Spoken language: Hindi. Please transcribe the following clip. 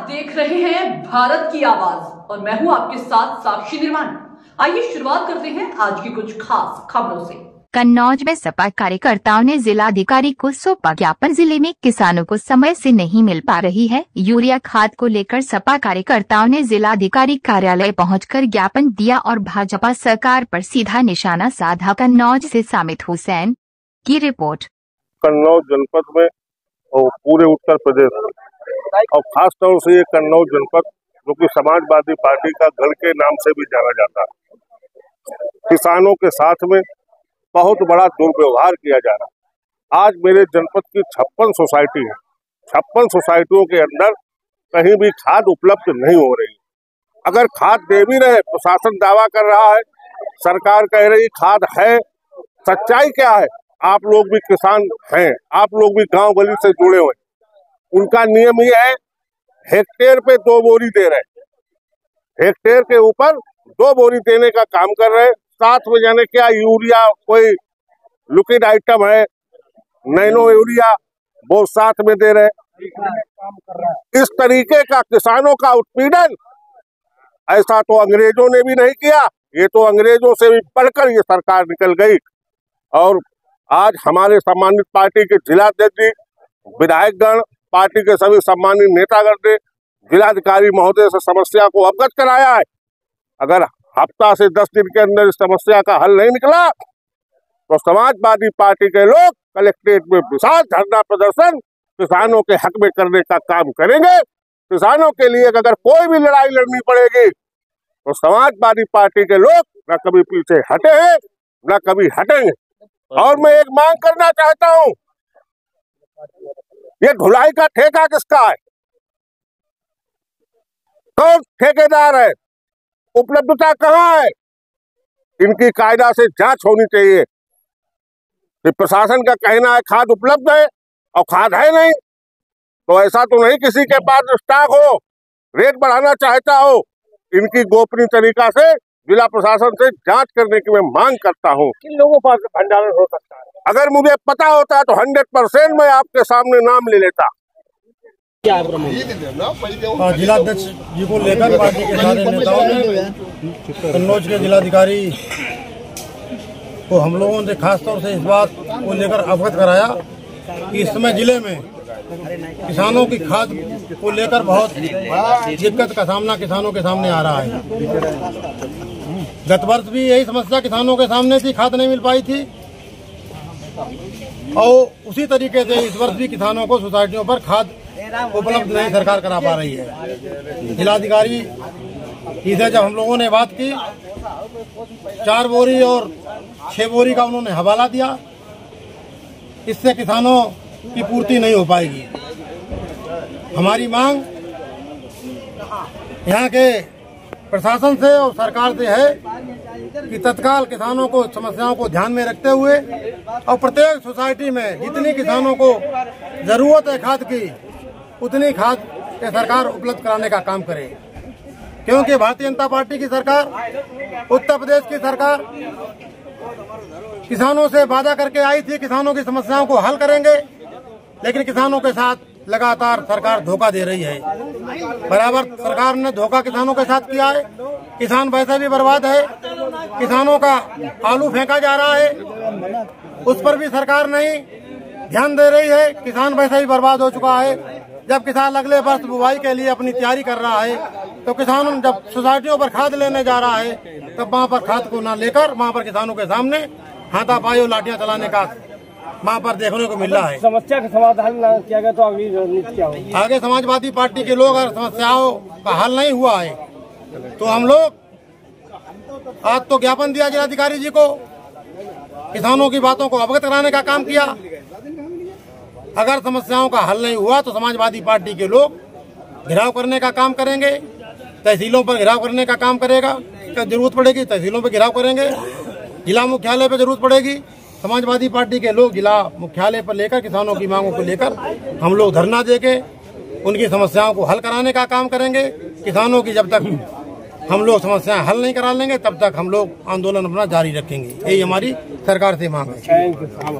देख रहे हैं भारत की आवाज और मैं हूं आपके साथ साक्षी निर्माण। आइए शुरुआत करते हैं आज की कुछ खास खबरों से। कन्नौज में सपा कार्यकर्ताओं ने जिलाधिकारी को सौंपा ज्ञापन। जिले में किसानों को समय से नहीं मिल पा रही है यूरिया खाद को लेकर सपा कार्यकर्ताओं ने जिलाधिकारी कार्यालय पहुंचकर ज्ञापन दिया और भाजपा सरकार पर सीधा निशाना साधा। कन्नौज से सामित हुसैन की रिपोर्ट। कन्नौज जनपद में और पूरे उत्तर प्रदेश और खास तौर से ये कन्नौज जनपद जो कि समाजवादी पार्टी का गढ़ के नाम से भी जाना जाता है, किसानों के साथ में बहुत बड़ा दुर्व्यवहार किया जा रहा है। आज मेरे जनपद की 56 सोसाइटी है, 56 सोसाइटियों के अंदर कहीं भी खाद उपलब्ध नहीं हो रही। अगर खाद दे भी रहे, प्रशासन दावा कर रहा है, सरकार कह रही खाद है, सच्चाई क्या है? आप लोग भी किसान हैं, आप लोग भी गांव गली से जुड़े हुए, उनका नियम ये है हेक्टेयर पे 2 बोरी दे रहे, हेक्टेयर के ऊपर 2 बोरी देने का काम कर रहे। साथ में जाने क्या यूरिया कोई लिक्विड आइटम है, नैनो यूरिया, वो साथ में दे रहे। इस तरीके का किसानों का उत्पीड़न ऐसा तो अंग्रेजों ने भी नहीं किया, ये तो अंग्रेजों से भी बढ़कर ये सरकार निकल गई। और आज हमारे सम्मानित पार्टी के जिलाध्यक्ष जी, विधायकगण, पार्टी के सभी सम्मानित नेतागण ने जिलाधिकारी महोदय से समस्या को अवगत कराया है। अगर हफ्ता से 10 दिन के अंदर इस समस्या का हल नहीं निकला तो समाजवादी पार्टी के लोग कलेक्ट्रेट में विशाल धरना प्रदर्शन किसानों के हक में करने का काम करेंगे। किसानों के लिए अगर कोई भी लड़ाई लड़नी पड़ेगी तो समाजवादी पार्टी के लोग न कभी पीछे हटे हैं न कभी हटेंगे। और मैं एक मांग करना चाहता हूं, ये ढुलाई का ठेका किसका है? कौन ठेकेदार है? उपलब्धता कहाँ है? इनकी कायदा से जांच होनी चाहिए। प्रशासन का कहना है खाद उपलब्ध है और खाद है नहीं, तो ऐसा तो नहीं किसी के पास स्टॉक हो, रेट बढ़ाना चाहता हो। इनकी गोपनीय तरीका से जिला प्रशासन से जांच करने की मैं मांग करता हूं। किन लोगों पर भंडारण हो सकता है? अगर मुझे पता होता तो 100% मैं आपके सामने नाम ले लेता। जिलाध्यक्ष जी को लेकर पार्टी के सारे नेताओं ने कन्नौज के जिलाधिकारी को हम लोगों ने खास तौर से इस बात को लेकर अवगत कराया कि इस समय जिले में किसानों की खाद को लेकर बहुत दिक्कत का सामना किसानों के सामने आ रहा है। गत वर्ष भी यही समस्या किसानों के सामने थी, खाद नहीं मिल पाई थी और उसी तरीके से इस वर्ष भी किसानों को सोसाइटियों पर खाद उपलब्ध नहीं सरकार करा पा रही है। जिलाधिकारी से जब हम लोगों ने बात की, 4 बोरी और 6 बोरी का उन्होंने हवाला दिया, इससे किसानों की पूर्ति नहीं हो पाएगी। हमारी मांग यहाँ के प्रशासन से और सरकार से है कि तत्काल किसानों को समस्याओं को ध्यान में रखते हुए और प्रत्येक सोसाइटी में जितनी किसानों को जरूरत है खाद की, उतनी खाद के सरकार उपलब्ध कराने का काम करे। क्योंकि भारतीय जनता पार्टी की सरकार, उत्तर प्रदेश की सरकार किसानों से वादा करके आई थी किसानों की समस्याओं को हल करेंगे, लेकिन किसानों के साथ लगातार सरकार धोखा दे रही है। बराबर सरकार ने धोखा किसानों के साथ किया है। किसान वैसे भी बर्बाद है, किसानों का आलू फेंका जा रहा है, उस पर भी सरकार नहीं ध्यान दे रही है। किसान वैसे ही बर्बाद हो चुका है। जब किसान अगले वर्ष बुवाई के लिए अपनी तैयारी कर रहा है तो किसान जब सोसाइटियों पर खाद लेने जा रहा है तब वहाँ पर खाद को न लेकर वहाँ पर किसानों के सामने हाथापाई और लाठियां चलाने का वहाँ पर देखने को मिल रहा है। समस्या का समाधान न किया गया तो अगली रणनीति क्या होगी? आगे समाजवादी पार्टी के लोग अगर समस्याओं का हल नहीं हुआ है तो हम लोग आज तो ज्ञापन दिया जिलाधिकारी जी को, किसानों की बातों को अवगत कराने का काम किया। अगर समस्याओं का हल नहीं हुआ तो समाजवादी पार्टी के लोग घेराव करने का काम करेंगे, तहसीलों पर घेराव करने का काम करेगा। जरूरत पड़ेगी तहसीलों पर घेराव करेंगे, जिला मुख्यालय पर जरूरत पड़ेगी। समाजवादी पार्टी के लोग जिला मुख्यालय पर लेकर किसानों की मांगों को लेकर हम लोग धरना देके उनकी समस्याओं को हल कराने का काम करेंगे। किसानों की जब तक हम लोग समस्याएं हल नहीं करा लेंगे तब तक हम लोग आंदोलन अपना जारी रखेंगे। यही हमारी सरकार से मांग है।